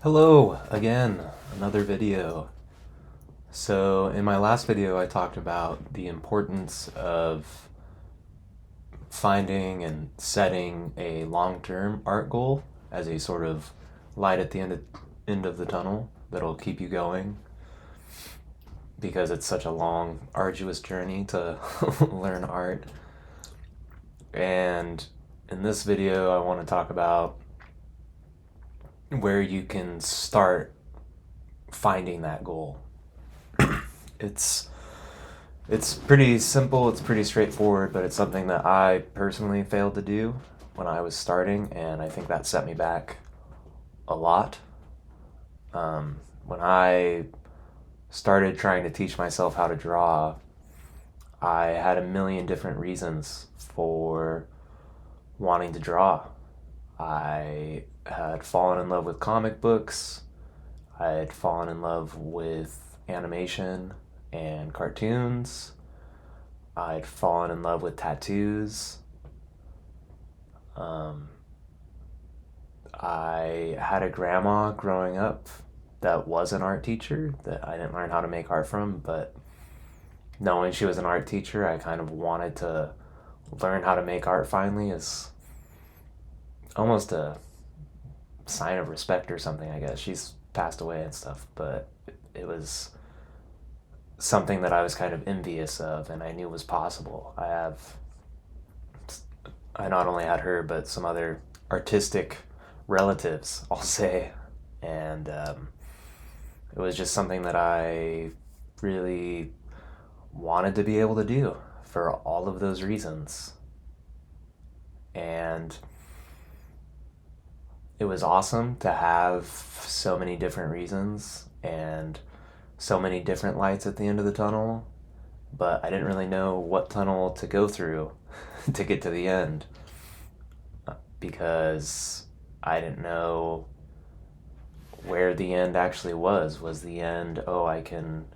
Hello again, another video. So, in my last video, I talked about the importance of finding and setting a long term art goal as a sort of light at the end of the tunnel that'll keep you going because it's such a long, arduous journey to learn art. And in this video, I want to talk about where you can start finding that goal. It's it's pretty simple, it's pretty straightforward, but it's something that I personally failed to do when I was starting, and I think that set me back a lot. When I started trying to teach myself how to draw, I had a million different reasons for wanting to draw. I had fallen in love with comic books, I had fallen in love with animation and cartoons. I'd fallen in love with tattoos. Um, I had a grandma growing up that was an art teacher that I didn't learn how to make art from, but knowing she was an art teacher, I kind of wanted to learn how to make art finally as almost a sign of respect or something, I guess. She's passed away and stuff, but it was something that I was kind of envious of and I knew was possible. I not only had her, but some other artistic relatives, I'll say. And it was just something that I really wanted to be able to do for all of those reasons. And it was awesome to have so many different reasons and so many different lights at the end of the tunnel, but I didn't really know what tunnel to go through to get to the end because I didn't know where the end actually was. Was the end, oh, I can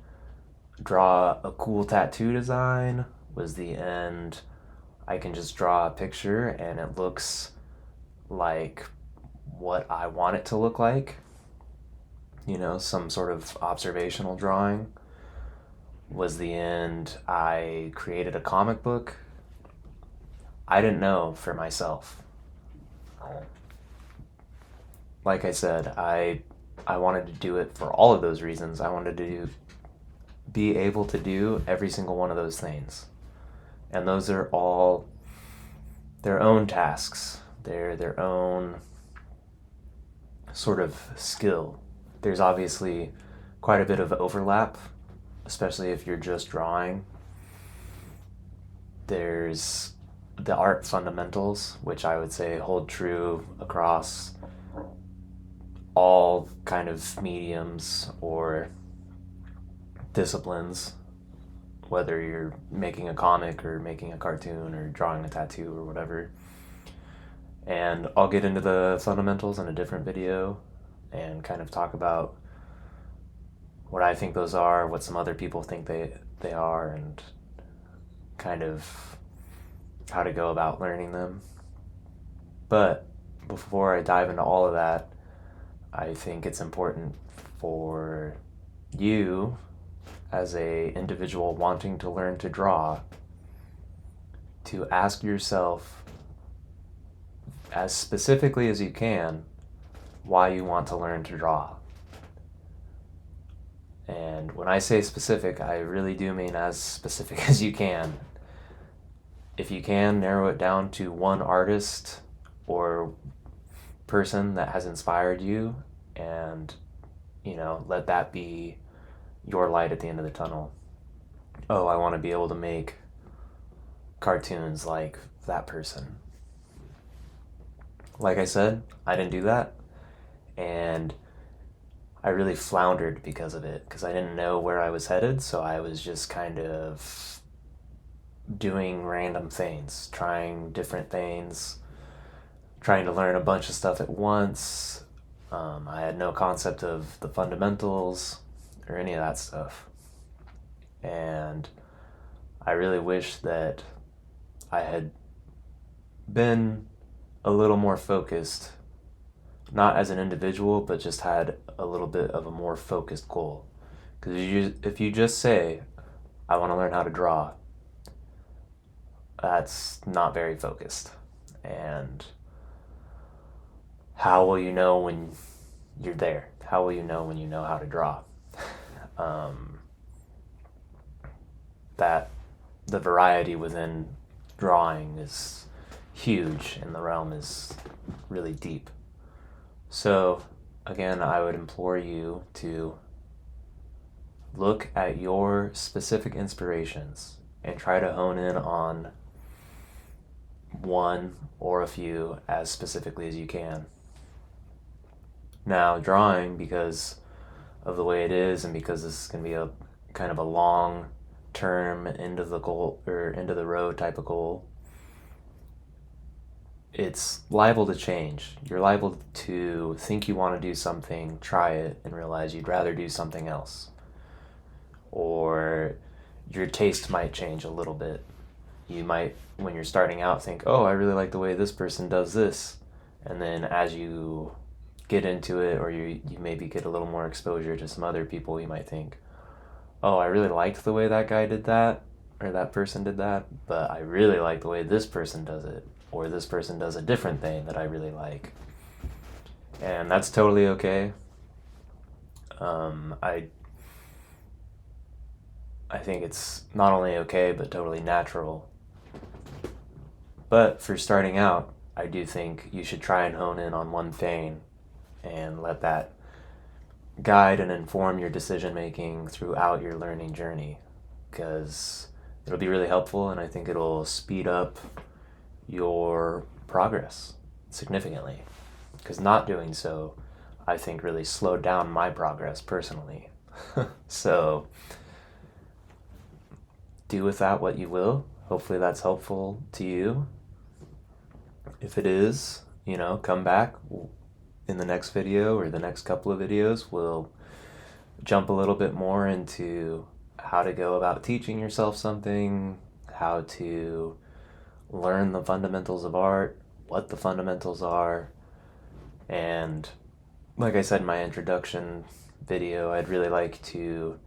draw a cool tattoo design? Was the end, I can just draw a picture and it looks like what I want it to look like? You know, some sort of observational drawing. Was the end, I created a comic book? I didn't know for myself. Like I said, I wanted to do it for all of those reasons. I wanted to be able to do every single one of those things. And those are all their own tasks. They're their own sort of skill. There's obviously quite a bit of overlap, especially if you're just drawing. There's the art fundamentals, which I would say hold true across all kind of mediums or disciplines, whether you're making a comic or making a cartoon or drawing a tattoo or whatever. And I'll get into the fundamentals in a different video and kind of talk about what I think those are, what some other people think they are, and kind of how to go about learning them. But before I dive into all of that, I think it's important for you as a individual wanting to learn to draw to ask yourself as specifically as you can why you want to learn to draw. And when I say specific, I really do mean as specific as you can. If you can, narrow it down to one artist or person that has inspired you and, let that be your light at the end of the tunnel. Oh, I want to be able to make cartoons like that person. Like I said, I didn't do that. And I really floundered because of it, because I didn't know where I was headed, so I was just kind of doing random things, trying different things, trying to learn a bunch of stuff at once. I had no concept of the fundamentals or any of that stuff. And I really wish that I had been a little more focused not as an individual, but just had a little bit of a more focused goal. Because if you just say, I want to learn how to draw, that's not very focused. And how will you know when you're there? How will you know when you know how to draw? That the variety within drawing is huge and the realm is really deep. So, again, I would implore you to look at your specific inspirations and try to hone in on one or a few as specifically as you can. Now, drawing, because of the way it is and because this is going to be a kind of a long term end of the goal or end of the road type of goal, it's liable to change. You're liable to think you want to do something, try it, and realize you'd rather do something else. Or your taste might change a little bit. You might, when you're starting out, think, oh, I really like the way this person does this. And then as you get into it, or you maybe get a little more exposure to some other people, you might think, oh, I really liked the way that guy did that, or that person did that, but I really like the way this person does it, or this person does a different thing that I really like. And that's totally okay. I think it's not only okay, but totally natural. But for starting out, I do think you should try and hone in on one thing and let that guide and inform your decision making throughout your learning journey, because it'll be really helpful, and I think it'll speed up your progress significantly, because not doing so, I think, really slowed down my progress personally. So do with that what you will. Hopefully that's helpful to you. If it is, come back in the next video or the next couple of videos. We'll jump a little bit more into how to go about teaching yourself something, how to learn the fundamentals of art, what the fundamentals are. And like I said in my introduction video, I'd really like to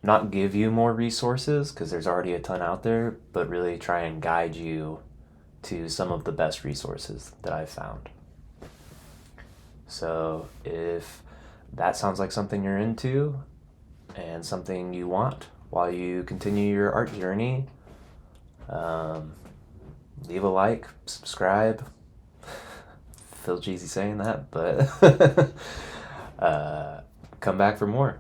not give you more resources, because there's already a ton out there, but really try and guide you to some of the best resources that I've found. So if that sounds like something you're into and something you want while you continue your art journey, leave a like, subscribe. Feels cheesy saying that, but come back for more.